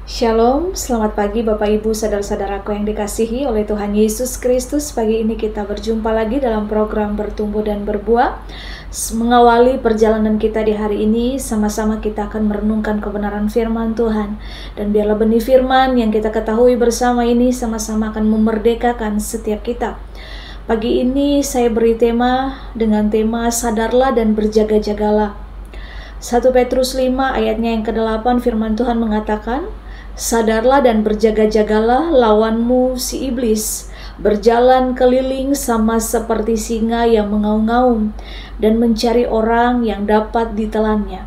Shalom, selamat pagi Bapak Ibu saudara-saudaraku yang dikasihi oleh Tuhan Yesus Kristus. Pagi ini kita berjumpa lagi dalam program Bertumbuh dan Berbuah. Mengawali perjalanan kita di hari ini, sama-sama kita akan merenungkan kebenaran firman Tuhan. Dan biarlah benih firman yang kita ketahui bersama ini sama-sama akan memerdekakan setiap kita. Pagi ini saya beri tema dengan tema sadarlah dan berjaga-jagalah. 1 Petrus 5 ayatnya yang ke-8 firman Tuhan mengatakan, sadarlah dan berjaga-jagalah, lawanmu si iblis berjalan keliling sama seperti singa yang mengaum-ngaum dan mencari orang yang dapat ditelannya.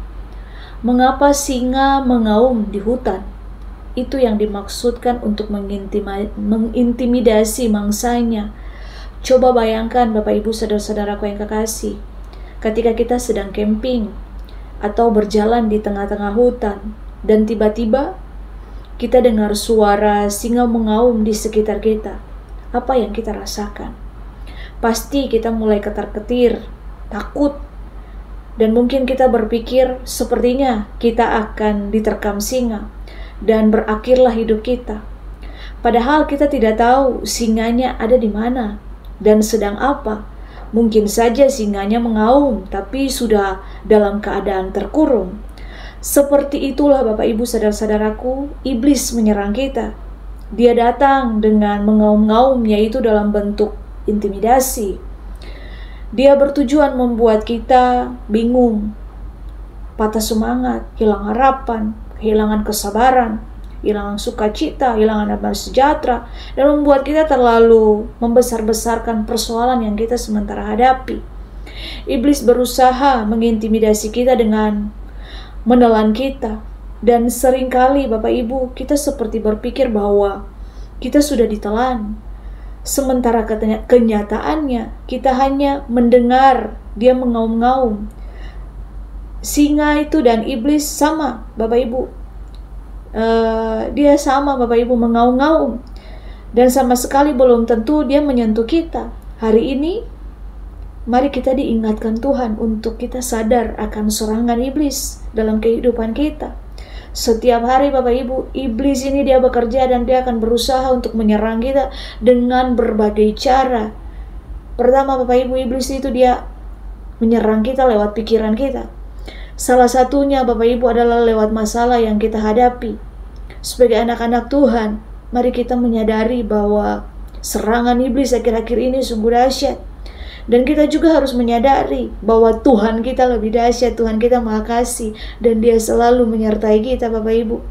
Mengapa singa mengaum di hutan? Itu yang dimaksudkan untuk mengintimidasi mangsanya. Coba bayangkan Bapak Ibu saudara-saudaraku yang kekasih, ketika kita sedang camping atau berjalan di tengah-tengah hutan dan tiba-tiba kita dengar suara singa mengaum di sekitar kita. Apa yang kita rasakan? Pasti kita mulai ketar-ketir, takut, dan mungkin kita berpikir sepertinya kita akan diterkam singa dan berakhirlah hidup kita. Padahal kita tidak tahu singanya ada di mana dan sedang apa. Mungkin saja singanya mengaum tapi sudah dalam keadaan terkurung. Seperti itulah Bapak Ibu saudara-saudaraku, iblis menyerang kita. Dia datang dengan mengaum-ngaum, yaitu dalam bentuk intimidasi. Dia bertujuan membuat kita bingung, patah semangat, hilang harapan, kehilangan kesabaran, hilang sukacita, hilang damai sejahtera, dan membuat kita terlalu membesar-besarkan persoalan yang kita sementara hadapi. Iblis berusaha mengintimidasi kita dengan menelan kita, dan seringkali Bapak Ibu kita seperti berpikir bahwa kita sudah ditelan, sementara kenyataannya kita hanya mendengar dia mengaum-ngaum. Singa itu dan iblis sama Bapak Ibu, dia sama Bapak Ibu mengaum-ngaum, dan sama sekali belum tentu dia menyentuh kita. Hari ini mari kita diingatkan Tuhan untuk kita sadar akan serangan iblis dalam kehidupan kita. Setiap hari Bapak Ibu, iblis ini dia bekerja dan dia akan berusaha untuk menyerang kita dengan berbagai cara. Pertama Bapak Ibu, iblis itu dia menyerang kita lewat pikiran kita. Salah satunya Bapak Ibu adalah lewat masalah yang kita hadapi. Sebagai anak-anak Tuhan, mari kita menyadari bahwa serangan iblis akhir-akhir ini sungguh dahsyat. Dan kita juga harus menyadari bahwa Tuhan kita lebih dahsyat, Tuhan kita Maha Kasih, dan Dia selalu menyertai kita Bapak Ibu.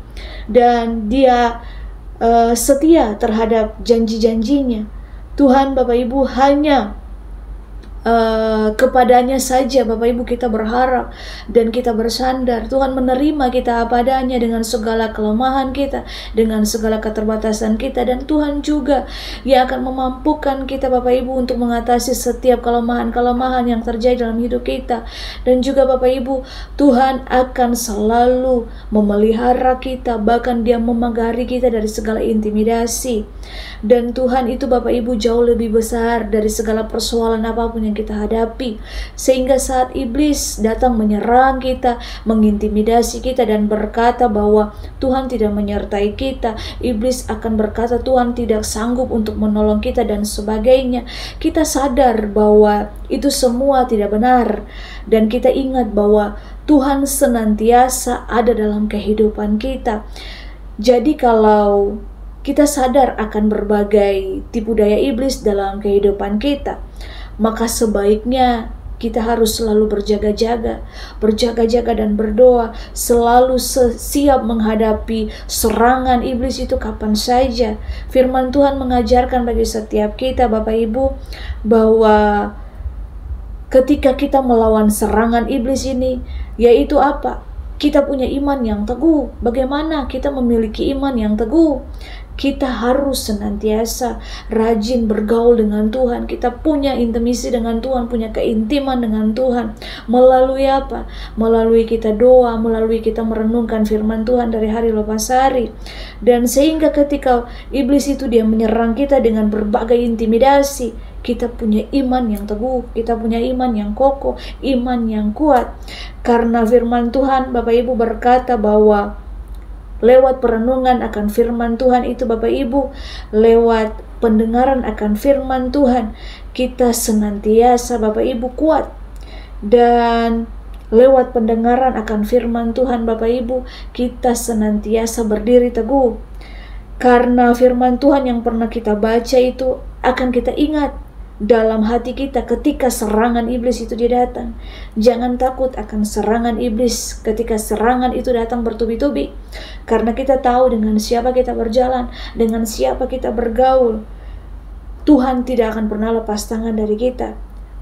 Dan Dia setia terhadap janji-janjinya. Tuhan Bapak Ibu hanya kepadanya saja Bapak Ibu kita berharap dan kita bersandar. Tuhan menerima kita apa adanya dengan segala kelemahan kita, dengan segala keterbatasan kita, dan Tuhan juga yang akan memampukan kita Bapak Ibu untuk mengatasi setiap kelemahan-kelemahan yang terjadi dalam hidup kita. Dan juga Bapak Ibu, Tuhan akan selalu memelihara kita, bahkan Dia memagari kita dari segala intimidasi. Dan Tuhan itu Bapak Ibu jauh lebih besar dari segala persoalan apapun yang kita hadapi, sehingga saat iblis datang menyerang kita, mengintimidasi kita dan berkata bahwa Tuhan tidak menyertai kita, iblis akan berkata Tuhan tidak sanggup untuk menolong kita dan sebagainya. Kita sadar bahwa itu semua tidak benar, dan kita ingat bahwa Tuhan senantiasa ada dalam kehidupan kita. Jadi kalau kita sadar akan berbagai tipu daya iblis dalam kehidupan kita, maka sebaiknya kita harus selalu berjaga-jaga dan berdoa, selalu siap menghadapi serangan iblis itu kapan saja. Firman Tuhan mengajarkan bagi setiap kita Bapak Ibu bahwa ketika kita melawan serangan iblis ini, yaitu apa? Kita punya iman yang teguh. Bagaimana kita memiliki iman yang teguh? Kita harus senantiasa rajin bergaul dengan Tuhan. Kita punya intimisi dengan Tuhan, punya keintiman dengan Tuhan. Melalui apa? Melalui kita doa, melalui kita merenungkan firman Tuhan dari hari lepas hari. Dan sehingga ketika iblis itu dia menyerang kita dengan berbagai intimidasi, kita punya iman yang teguh, kita punya iman yang kokoh, iman yang kuat. Karena firman Tuhan Bapak Ibu berkata bahwa lewat perenungan akan firman Tuhan itu Bapak Ibu, lewat pendengaran akan firman Tuhan, kita senantiasa Bapak Ibu kuat. Dan lewat pendengaran akan firman Tuhan Bapak Ibu, kita senantiasa berdiri teguh. Karena firman Tuhan yang pernah kita baca itu akan kita ingat dalam hati kita ketika serangan iblis itu dia datang. Jangan takut akan serangan iblis ketika serangan itu datang bertubi-tubi, karena kita tahu dengan siapa kita berjalan, dengan siapa kita bergaul. Tuhan tidak akan pernah lepas tangan dari kita.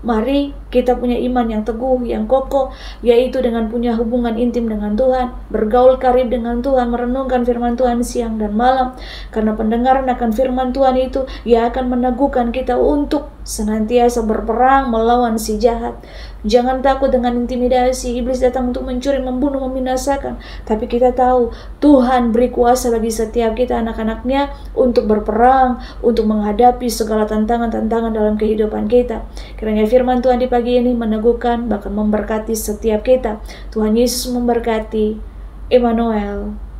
Mari kita punya iman yang teguh, yang kokoh, yaitu dengan punya hubungan intim dengan Tuhan, bergaul karib dengan Tuhan, merenungkan firman Tuhan siang dan malam. Karena pendengaran akan firman Tuhan itu, ia akan meneguhkan kita untuk senantiasa berperang melawan si jahat. Jangan takut dengan intimidasi. Iblis datang untuk mencuri, membunuh, membinasakan. Tapi kita tahu Tuhan beri kuasa bagi setiap kita anak-anaknya untuk berperang, untuk menghadapi segala tantangan-tantangan dalam kehidupan kita. Kiranya firman Tuhan di pagi ini meneguhkan, bahkan memberkati setiap kita. Tuhan Yesus memberkati. Emmanuel.